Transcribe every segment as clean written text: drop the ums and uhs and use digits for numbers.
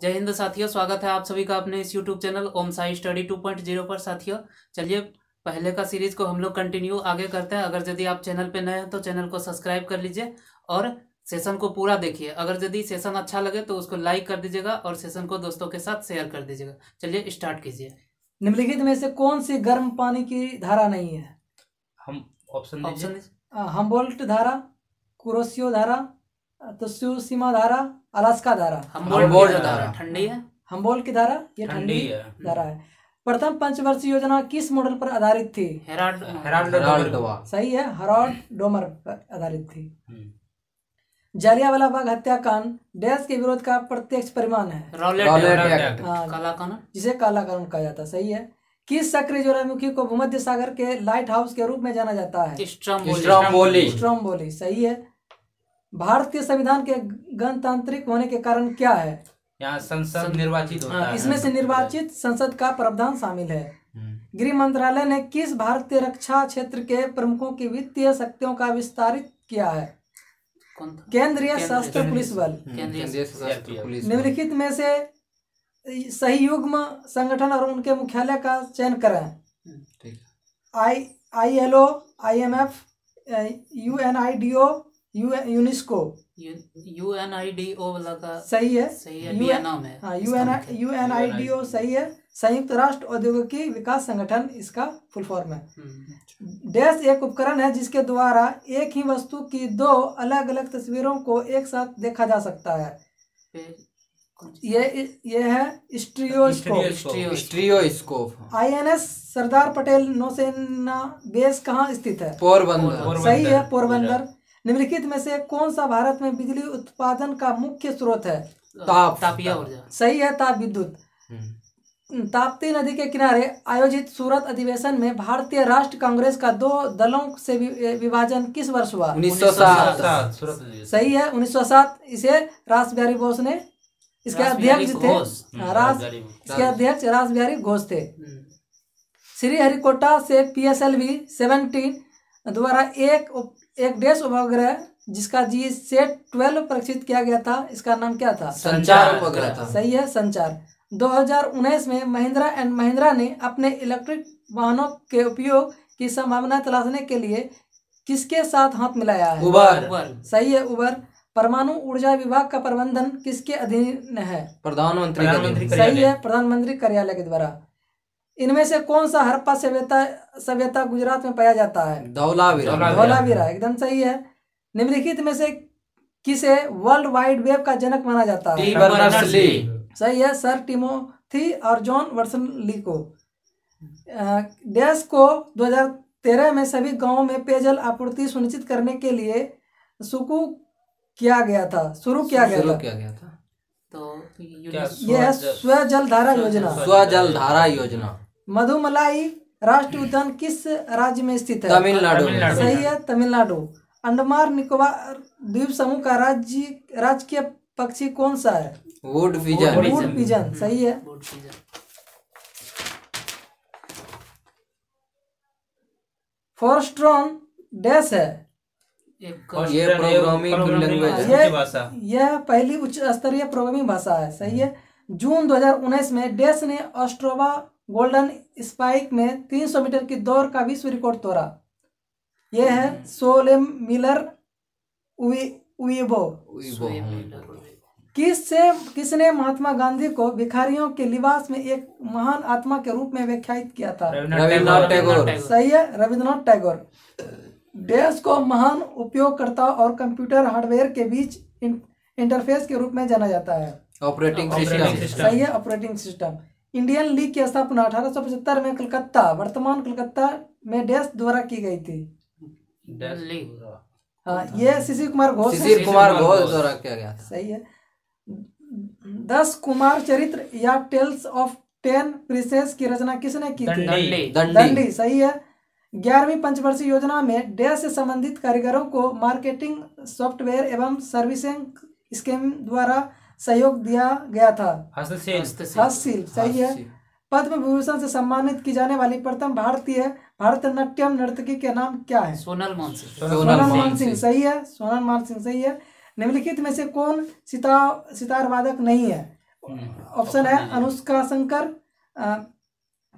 जय हिंद साथियों, स्वागत है आप सभी का अपने इस YouTube चैनल ओम साई स्टडी 2.0 पर। साथियों चलिए पहले का सीरीज को हम लोग कंटिन्यू आगे करते हैं। अगर यदि आप चैनल पे नए हैं तो चैनल को सब्सक्राइब कर लीजिए और सेशन को पूरा देखिए। अगर यदि सेशन अच्छा लगे तो उसको लाइक कर दीजिएगा और सेशन को दोस्तों के साथ शेयर कर दीजिएगा। चलिए स्टार्ट कीजिए। निम्नलिखित में से कौन सी गर्म पानी की धारा नहीं है? हम ऑप्शन हम्बोल्ट धारा, कुरोशियो धारा, त्सुशिमा धारा, अलास्का धारा। हम्बोल्ट धारा ठंडी है। हम्बोल्ट की धारा ये ठंडी धारा है। प्रथम पंचवर्षीय योजना किस मॉडल पर आधारित थी? हेराल्ड। सही है, हरोल्ड डोमर पर आधारित थी। जलियांवाला बाग हत्याकांड डैश के विरोध का प्रत्यक्ष परिमाण है? रॉलेट एक्ट, काला कानून, जिसे काला कानून कहा जाता है। सही है। किस सक्रिय ज्वालामुखी को भूमध्य सागर के लाइट हाउस के रूप में जाना जाता है? स्ट्रोम्बोली। सही है। भारत के संविधान के गणतांत्रिक होने के कारण क्या है? यहाँ संसद निर्वाचित होता है। इसमें से निर्वाचित संसद का प्रावधान शामिल है। गृह मंत्रालय ने किस भारतीय रक्षा क्षेत्र के प्रमुखों की वित्तीय शक्तियों का विस्तारित किया है? केंद्रीय सशस्त्र पुलिस बल। निम्नलिखित में से सही युग्म संगठन और उनके मुख्यालय का चयन करें। ILO, IMF, UNIDO, UNESCO. UNIDO वाला का सही है, नाम है। हाँ, UNIDO सही है। संयुक्त राष्ट्र औद्योगिकी विकास संगठन इसका फुल फॉर्म है। डैश एक उपकरण है जिसके द्वारा एक ही वस्तु की दो अलग अलग तस्वीरों को एक साथ देखा जा सकता है। ये है स्टीरियोस्कोप। INS सरदार पटेल नौसेना बेस कहाँ स्थित है? पोरबंदर। सही है, पोरबंदर। निम्नलिखित में से कौन सा भारत में बिजली उत्पादन का मुख्य स्रोत है? तापीय ऊर्जा। सही है, ताप विद्युत। ताप्ती नदी के किनारे आयोजित सूरत अधिवेशन में भारतीय राष्ट्र कांग्रेस का दो दलों से विभाजन किस वर्ष हुआ? 1907। सही है, 1907। इसे रास बिहारी बोस ने इसके अध्यक्ष थे। इसके अध्यक्ष रास बिहारी घोष थे। श्रीहरिकोटा से PSLV 17 द्वारा एक देश उपग्रह जिसका GSAT-12 परीक्षित किया गया था, इसका नाम क्या था? संचार उपग्रह था। सही है, संचार। 2019 में महिंद्रा एंड महिंद्रा ने अपने इलेक्ट्रिक वाहनों के उपयोग की संभावना तलाशने के लिए किसके साथ हाथ मिलाया है? उबर। सही है, उबर। परमाणु ऊर्जा विभाग का प्रबंधन किसके अधीन है? प्रधानमंत्री। सही है, प्रधानमंत्री कार्यालय के द्वारा। इनमें से कौन सा हड़प्पा सभ्यता गुजरात में पाया जाता है? धौलावीरा, एकदम सही है। निम्नलिखित में से किसे वर्ल्ड वाइड वेब का जनक माना जाता है? सही है, सर टिमोथी और जॉन वर्सन-ली को। डैश को 2013 में सभी गांवों में पेयजल आपूर्ति सुनिश्चित करने के लिए शुरू किया गया था। तो यह है स्वजलधारा योजना। मधुमलाई राष्ट्रीय उद्यान किस राज्य में स्थित है? तमिलनाडु। सही है, तमिलनाडु। अंडमान निकोबार द्वीप समूह का राजकीय पक्षी कौन सा है? Would pigeon. सही है। फोरस्ट्रॉन डैश है? ये प्रोग्रामिंग लैंग्वेज। यह पहली उच्च स्तरीय प्रोग्रामिंग भाषा है। सही है। जून 2019 में डैश ने ऑस्ट्रोवा गोल्डन स्पाइक में 300 मीटर की दौड़ का विश्व रिकॉर्ड तोड़ा। यह है सोलेम मिलर उइबो। किसने महात्मा गांधी को भिखारियों के लिबास में एक महान आत्मा के रूप में व्याख्यायित किया था? रविन्द्रनाथ टैगोर। सही है, रविन्द्रनाथ टैगोर। डैश को महान उपयोगकर्ता और कंप्यूटर हार्डवेयर के बीच इंटरफेस के रूप में जाना जाता है? Operating system. सही है, ऑपरेटिंग सिस्टम। इंडियन लीग की स्थापना 1875 में कलकत्ता, वर्तमान कलकत्ता में डैश द्वारा की गई थी? हाँ, ये शिशिर कुमार घोष द्वारा किया गया था। सही है। 10 कुमार चरित्र या टेल्स ऑफ 10 प्रिंसेस की रचना किसने की थी? दंडी। सही है। 11वीं पंचवर्षीय योजना में डैश से संबंधित कारीगरों को मार्केटिंग सॉफ्टवेयर एवं सर्विसिंग स्कीम द्वारा सहयोग दिया गया था? हस्तशिल्प। सही है। पद्म विभूषण से सम्मानित की जाने वाली प्रथम भारतनाट्यम नर्तकी के नाम क्या है? सोनल मान सिंह। सही है, सोनल मान सिंह सही है। निम्नलिखित में से कौन सितार वादक नहीं है? ऑप्शन है अनुष्का शंकर,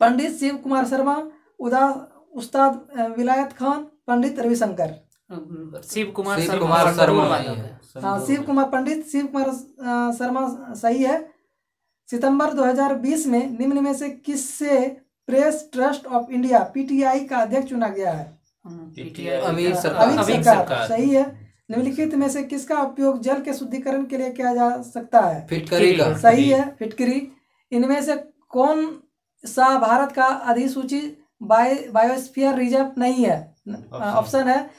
पंडित शिव कुमार शर्मा, उस्ताद विलायत खान, पंडित रविशंकर। शिव कुमार शर्मा। हाँ, शिव कुमार, पंडित शिव कुमार शर्मा सही है। सितंबर 2020 में निम्न में से किससे press trust of India PTI का अध्यक्ष चुना गया है? अमीर सरकार सही है। निम्नलिखित में से किसका उपयोग जल के शुद्धिकरण के लिए किया जा सकता है? फिटकरी का सही है, फिटकरी। इनमें से कौन सा भारत का अधिसूचित बायोस्फीयर रिजर्व नहीं है? ऑप्शन है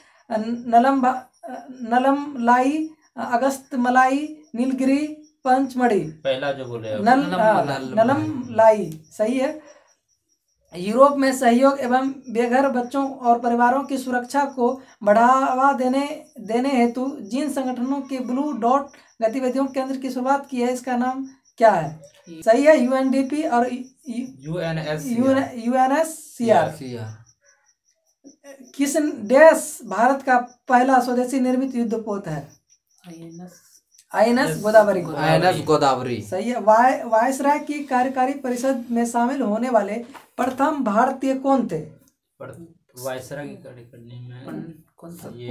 नलमलाई, अगस्तमलाई, नीलगिरी, पंचमढ़ी। पहला जो बोले नलमलाई सही है। यूरोप में सहयोग एवं बेघर बच्चों और परिवारों की सुरक्षा को बढ़ावा देने हेतु जिन संगठनों के ब्लू डॉट गतिविधियों केंद्र की शुरुआत की है, इसका नाम क्या है? सही है, यूएनडीपी और यूएनएससीआर। किस देश भारत का पहला स्वदेशी निर्मित युद्धपोत है? आईएनएस गोदावरी सही है। वायसराय की कार्यकारी परिषद में शामिल होने वाले प्रथम भारतीय कौन थे?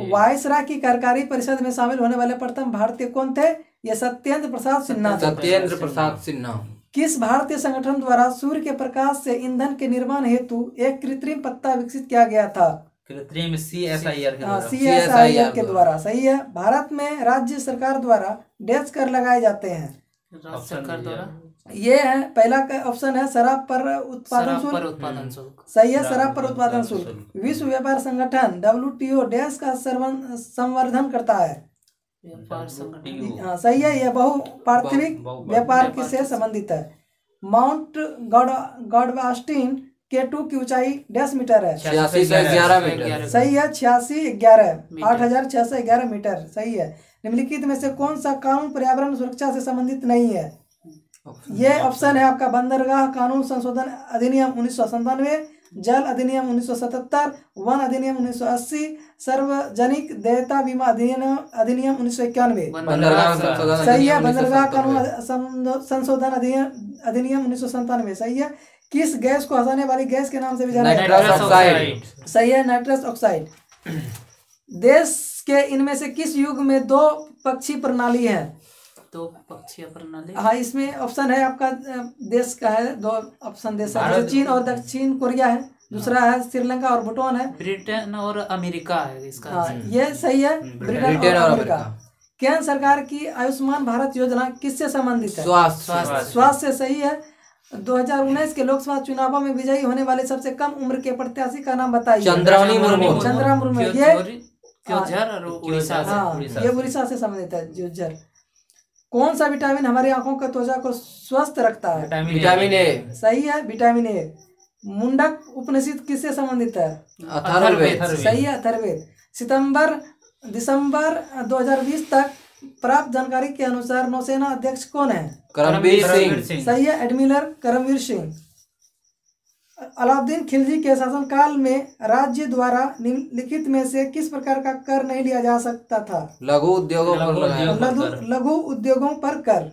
वायसराय की कार्यकारी परिषद में शामिल होने वाले प्रथम भारतीय कौन थे? ये सत्येंद्र प्रसाद सिन्हा। किस भारतीय संगठन द्वारा सूर्य के प्रकाश से ईंधन के निर्माण हेतु एक कृत्रिम पत्ता विकसित किया गया था? कृत्रिम CSIR के द्वारा सही है। भारत में राज्य सरकार द्वारा डैश कर लगाए जाते हैं? राज्य सरकार द्वारा ये है, पहला ऑप्शन है शराब पर उत्पादन शुल्क सही है, शराब पर उत्पादन शुल्क। विश्व व्यापार संगठन WTO डैश का संवर्धन करता है? सही है, यह बहुपार्थिविक व्यापार से संबंधित है। माउंट गॉडवास्टिन K2 की ऊंचाई 10 मीटर है? 8611 मीटर सही है, 8611 मीटर सही है। निम्नलिखित में से कौन सा कानून पर्यावरण सुरक्षा से संबंधित नहीं है? ये ऑप्शन है आपका बंदरगाह कानून संशोधन अधिनियम 1997, जल अधिनियम 1977, वन अधिनियम 1980, सार्वजनिक देयता बीमा अधिनियम 1991। सही है, बंदरगाह कानून संशोधन अधिनियम 1997 सही है। किस गैस को हंसाने वाली गैस के नाम से भी जाना जाता है? सही है, नाइट्रस ऑक्साइड। देश के इनमें से किस युग में दो पक्षी प्रणाली है? दो पक्षीय प्रणाली, हाँ, इसमें ऑप्शन है आपका देश का है, दो ऑप्शन देश है, चीन और दक्षिण कोरिया है, दूसरा है श्रीलंका और भूटान है, ब्रिटेन और अमेरिका है इसका। हाँ, ये सही है, ब्रिटेन और अमेरिका। केंद्र सरकार की आयुष्मान भारत योजना किससे संबंधित है? स्वास्थ्य से सही है। 2019 के लोकसभा चुनावों में विजयी होने वाले सबसे कम उम्र के प्रत्याशी का नाम बताइए? चंद्रा मुर्मू। ये उड़ीसा से संबंधित है। ज्योजर। कौन सा विटामिन हमारी आंखों का त्वचा को स्वस्थ रखता है? विटामिन ए सही है, विटामिन ए। मुंडक उपनिषद किससे संबंधित है? अथर्ववेद सही है, अथर्ववेद। दिसंबर 2020 तक प्राप्त जानकारी के अनुसार नौसेना अध्यक्ष कौन है? करमवीर सिंह। सही है, एडमिरल करमवीर सिंह। अलाउद्दीन खिलजी के शासनकाल में राज्य द्वारा निम्नलिखित में से किस प्रकार का कर नहीं लिया जा सकता था? लघु उद्योगों पर कर।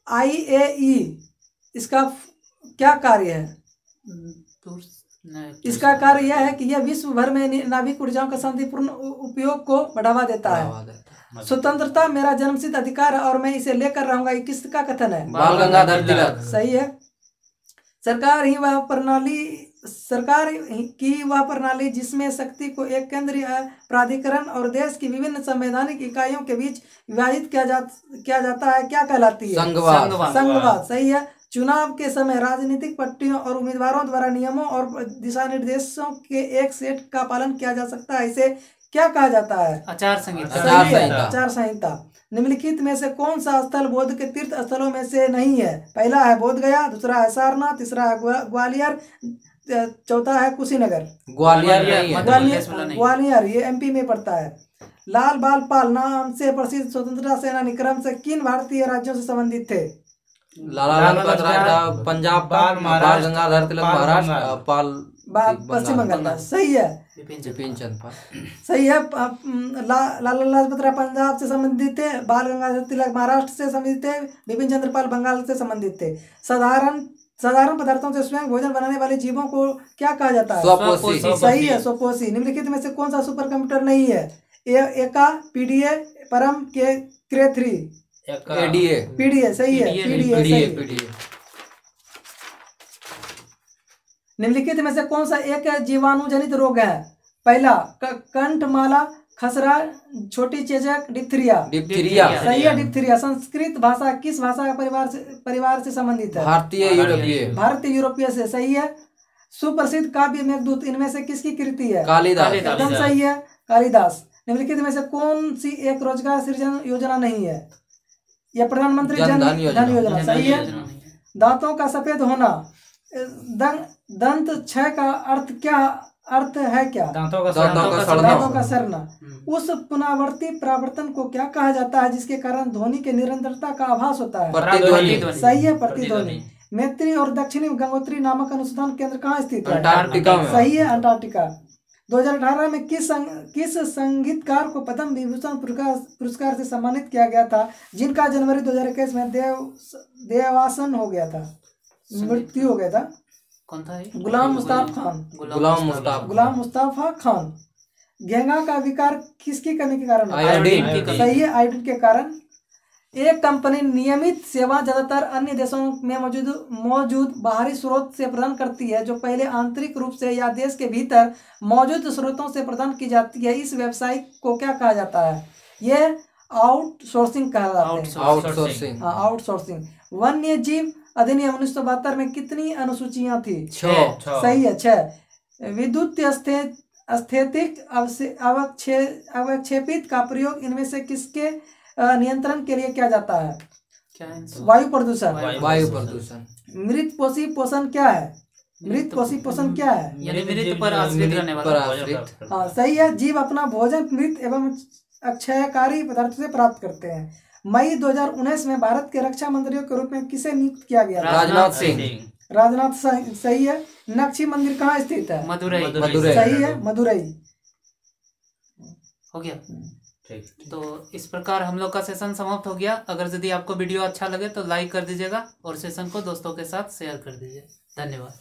IAE इसका क्या कार्य है? इसका कार्य यह है कि यह विश्व भर में नाभिक ऊर्जाओं का शांतिपूर्ण उपयोग को बढ़ावा देता है। स्वतंत्रता मेरा जन्मसिद्ध अधिकार है और मैं इसे लेकर रहूंगा, ये किसका कथन है? बाल गंगाधर तिलक। सही है। सरकार की वह प्रणाली जिसमें शक्ति को एक केंद्रीय प्राधिकरण और देश की विभिन्न संवैधानिक इकाइयों के बीच विभाजित किया जाता है, क्या कहलाती है? संघवाद। सही है। चुनाव के समय राजनीतिक पार्टियों और उम्मीदवारों द्वारा नियमों और दिशा निर्देशों के एक सेट का पालन किया जा सकता है, इसे क्या कहा जाता है? आचार संहिता। आचार संहिता। निम्नलिखित में से कौन सा स्थल बौद्ध के तीर्थ स्थलों में से नहीं है? पहला है बोध गया, दूसरा है सारनाथ, तीसरा है ग्वालियर, चौथा है कुशीनगर। ग्वालियर ये MP में पड़ता है। लाल बाल पाल नाम से प्रसिद्ध स्वतंत्रता सेनानी क्रम से किन भारतीय राज्यों से संबंधित थे? लाला लाजपत राय था पंजाब का, बाल गंगाधर तिलक महाराष्ट्र, पाल पश्चिम बंगाल का। सही है, विपिन चंद्र पाल। सही है। लाला लाजपत राय पंजाब से संबंधित थे, बाल गंगाधर तिलक महाराष्ट्र से संबंधित थे, विपिन चंद्र पाल बंगाल से संबंधित थे। साधारण पदार्थों से स्वयं भोजन बनाने वाले जीवों को क्या कहा जाता है? स्वपोषी। सही है, स्वपोषी। निम्नलिखित में से कौन सा सुपर कंप्यूटर नहीं है? एका, पीडीए, परम, के क्रे 3, एडीए, पीडीए। सही है, पीडीए। निम्नलिखित में से कौन सा एक जीवाणुजनित रोग है? पहला कंठमाला, खसरा, छोटी चेचक, डिप्थीरिया। सही है, डिप्थीरिया। संस्कृत भाषा किस भाषा का परिवार से संबंधित है? भारतीय यूरोपीय से। सही है। सुप्रसिद्ध काव्य मेघदूत इनमें से किसकी कृति है? कालिदास। एकदम सही है, कालिदास। निम्नलिखित में से कौन सी एक रोजगार सृजन योजना नहीं है? यह प्रधानमंत्री जन धन योजना। सही है। दांतों का सफेद होना, दंत क्षय का अर्थ है क्या? दांतों का सड़ना। उस पुनरावर्ती परावर्तन को क्या कहा जाता है जिसके कारण ध्वनि के निरंतरता का आभास होता है? प्रतिध्वनि। सही है, प्रतिध्वनि। मैत्री और दक्षिणी गंगोत्री नामक अनुसंधान केंद्र कहाँ स्थित है? अंटार्कटिका में। सही है, अंटार्कटिका। 2018 में किस संगीतकार को पद्म विभूषण पुरस्कार से सम्मानित किया गया था जिनका जनवरी 2021 में देहावसान हो गया था, मृत्यु हो गया था? कौन था ये? गुलाम मुस्तफा खान। घेंगा का विकार किसकी कमी के कारण? आयोडीन। सही है, आयोडीन के कारण। एक कंपनी नियमित सेवा ज्यादातर अन्य देशों में मौजूद बाहरी स्रोत से प्रदान करती है जो पहले आंतरिक रूप से या देश के भीतर मौजूद स्रोतों से प्रदान की जाती है। इस व्यवसाय को क्या कहा जाता है? ये आउटसोर्सिंग कहा जाता है। आउटसोर्सिंग। वन्य जीव अधिनियम 1972 में कितनी अनुसूचियां थी? 6। सही है, 6। विद्युत स्थैतिक अवक्षेपित का प्रयोग इनमें से किसके नियंत्रण के लिए किया जाता है? वायु प्रदूषण। मृत पोषी पोषण क्या है? यानी मृत पर आश्रित रहने वाला। हाँ, सही है। जीव अपना भोजन मृत एवं अक्षयकारी पदार्थों से प्राप्त करते हैं। मई 2019 में भारत के रक्षा मंत्रियों के रूप में किसे नियुक्त किया गया? राजनाथ सिंह। सही है। मीनाक्षी मंदिर कहाँ स्थित है? मदुरई। सही है, मदुरई। हो गया। तो इस प्रकार हम लोग का सेशन समाप्त हो गया। अगर यदि आपको वीडियो अच्छा लगे तो लाइक कर दीजिएगा और सेशन को दोस्तों के साथ शेयर कर दीजिए। धन्यवाद।